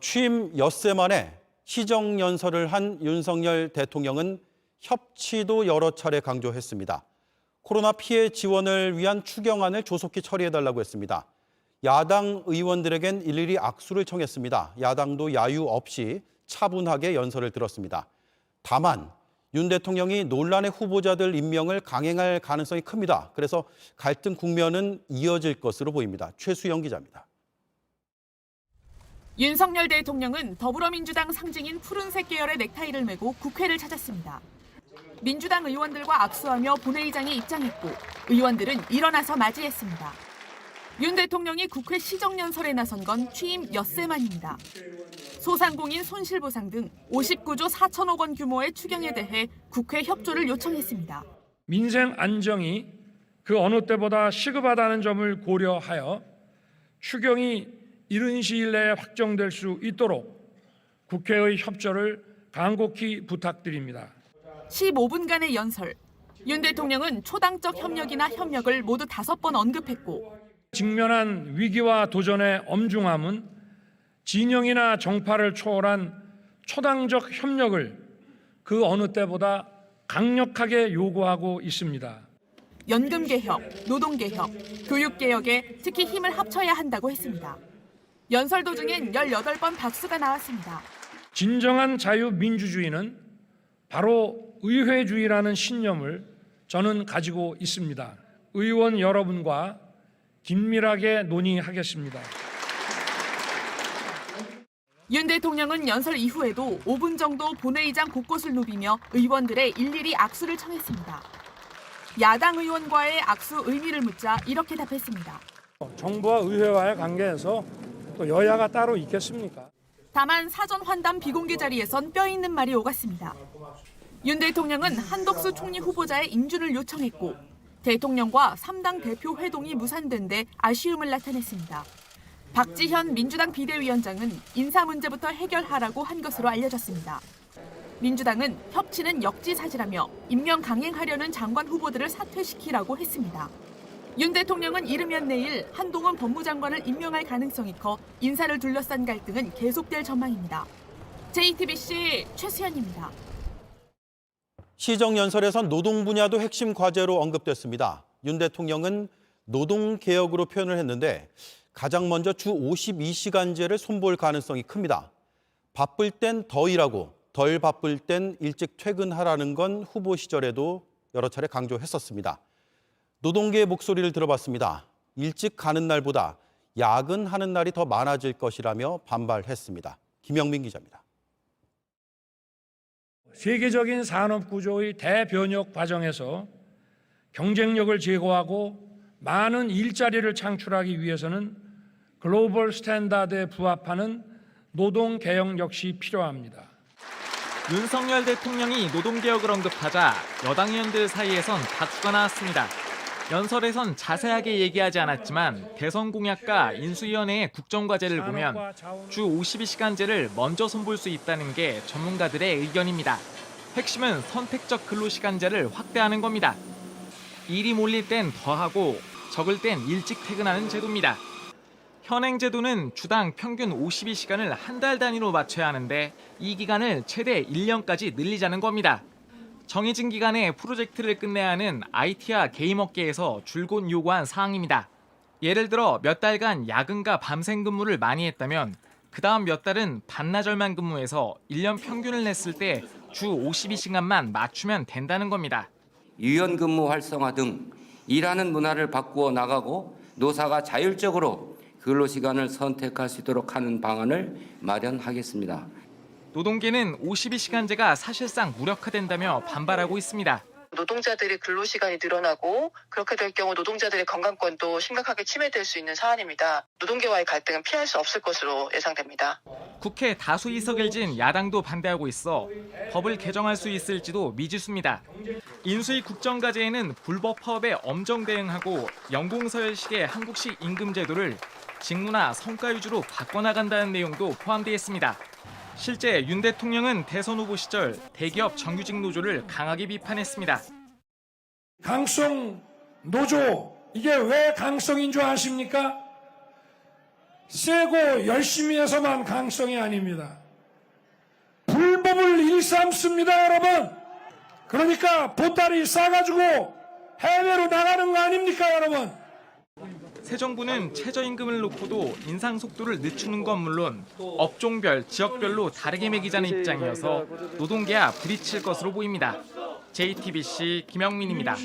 취임 엿새 만에 시정연설을 한 윤석열 대통령은 협치도 여러 차례 강조했습니다. 코로나 피해 지원을 위한 추경안을 조속히 처리해달라고 했습니다. 야당 의원들에겐 일일이 악수를 청했습니다. 야당도 야유 없이 차분하게 연설을 들었습니다. 다만 윤 대통령이 논란의 후보자들 임명을 강행할 가능성이 큽니다. 그래서 갈등 국면은 이어질 것으로 보입니다. 최수영 기자입니다. 윤석열 대통령은 더불어민주당 상징인 푸른색 계열의 넥타이를 메고 국회를 찾았습니다. 민주당 의원들과 악수하며 본회의장에 입장했고 의원들은 일어나서 맞이했습니다. 윤 대통령이 국회 시정연설에 나선 건 취임 엿새 만입니다. 소상공인 손실보상 등 59조 4천억 원 규모의 추경에 대해 국회 협조를 요청했습니다. 민생 안정이 그 어느 때보다 시급하다는 점을 고려하여 추경이 이른 시일 내에 확정될 수 있도록 국회의 협조를 간곡히 부탁드립니다. 15분간의 연설. 윤 대통령은 초당적 협력이나 협력을 모두 5번 언급했고 직면한 위기와 도전의 엄중함은 진영이나 정파를 초월한 초당적 협력을 그 어느 때보다 강력하게 요구하고 있습니다. 연금개혁, 노동개혁, 교육개혁에 특히 힘을 합쳐야 한다고 했습니다. 연설 도중엔 18번 박수가 나왔습니다. 진정한 자유민주주의는 바로 의회주의라는 신념을 저는 가지고 있습니다. 의원 여러분과 긴밀하게 논의하겠습니다. 윤 대통령은 연설 이후에도 5분 정도 본회의장 곳곳을 누비며 의원들의 일일이 악수를 청했습니다. 야당 의원과의 악수 의미를 묻자 이렇게 답했습니다. 정부와 의회와의 관계에서 또 여야가 따로 있겠습니까? 다만 사전 환담 비공개 자리에선 뼈 있는 말이 오갔습니다. 윤 대통령은 한덕수 총리 후보자의 인준을 요청했고 대통령과 3당 대표 회동이 무산된 데 아쉬움을 나타냈습니다. 박지현 민주당 비대위원장은 인사 문제부터 해결하라고 한 것으로 알려졌습니다. 민주당은 협치는 역지사지라며 임명 강행하려는 장관 후보들을 사퇴시키라고 했습니다. 윤 대통령은 이르면 내일 한동훈 법무장관을 임명할 가능성이 커 인사를 둘러싼 갈등은 계속될 전망입니다. JTBC 최수연입니다. 시정연설에선 노동 분야도 핵심 과제로 언급됐습니다. 윤 대통령은 노동개혁으로 표현을 했는데 가장 먼저 주 52시간제를 손볼 가능성이 큽니다. 바쁠 땐 더 일하고 덜 바쁠 땐 일찍 퇴근하라는 건 후보 시절에도 여러 차례 강조했었습니다. 노동계의 목소리를 들어봤습니다. 일찍 가는 날보다 야근하는 날이 더 많아질 것이라며 반발했습니다. 김영민 기자입니다. 세계적인 산업 구조의 대변혁 과정에서 경쟁력을 제고하고 많은 일자리를 창출하기 위해서는 글로벌 스탠다드에 부합하는 노동 개혁 역시 필요합니다. 윤석열 대통령이 노동개혁을 언급하자 여당 의원들 사이에선 다투가 나왔습니다. 연설에선 자세하게 얘기하지 않았지만 대선 공약과 인수위원회의 국정과제를 보면 주 52시간제를 먼저 손볼 수 있다는 게 전문가들의 의견입니다. 핵심은 선택적 근로시간제를 확대하는 겁니다. 일이 몰릴 땐 더 하고 적을 땐 일찍 퇴근하는 제도입니다. 현행 제도는 주당 평균 52시간을 한 달 단위로 맞춰야 하는데 이 기간을 최대 1년까지 늘리자는 겁니다. 정해진 기간에 프로젝트를 끝내야 하는 IT와 게임 업계에서 줄곧 요구한 사항입니다. 예를 들어 몇 달간 야근과 밤샘 근무를 많이 했다면 그 다음 몇 달은 반나절만 근무해서 1년 평균을 냈을 때 주 52시간만 맞추면 된다는 겁니다. 유연근무 활성화 등 일하는 문화를 바꾸어 나가고 노사가 자율적으로 근로시간을 선택할 수 있도록 하는 방안을 마련하겠습니다. 노동계는 52시간제가 사실상 무력화된다며 반발하고 있습니다. 노동자들의 근로시간이 늘어나고 그렇게 될 경우 노동자들의 건강권도 심각하게 침해될 수 있는 사안입니다. 노동계와의 갈등은 피할 수 없을 것으로 예상됩니다. 국회 다수 의석을 진 야당도 반대하고 있어 법을 개정할 수 있을지도 미지수입니다. 인수위 국정과제에는 불법 파업에 엄정 대응하고 연공서열식의 한국식 임금제도를 직무나 성과 위주로 바꿔나간다는 내용도 포함되어 있습니다. 실제 윤 대통령은 대선 후보 시절 대기업 정규직 노조를 강하게 비판했습니다. 강성 노조, 이게 왜 강성인 줄 아십니까? 세고 열심히 해서만 강성이 아닙니다. 불법을 일삼습니다, 여러분. 그러니까 보따리 싸가지고 해외로 나가는 거 아닙니까, 여러분? 새 정부는 최저임금을 놓고도 인상 속도를 늦추는 건 물론 업종별, 지역별로 다르게 매기자는 입장이어서 노동계와 부딪힐 것으로 보입니다. JTBC 김영민입니다.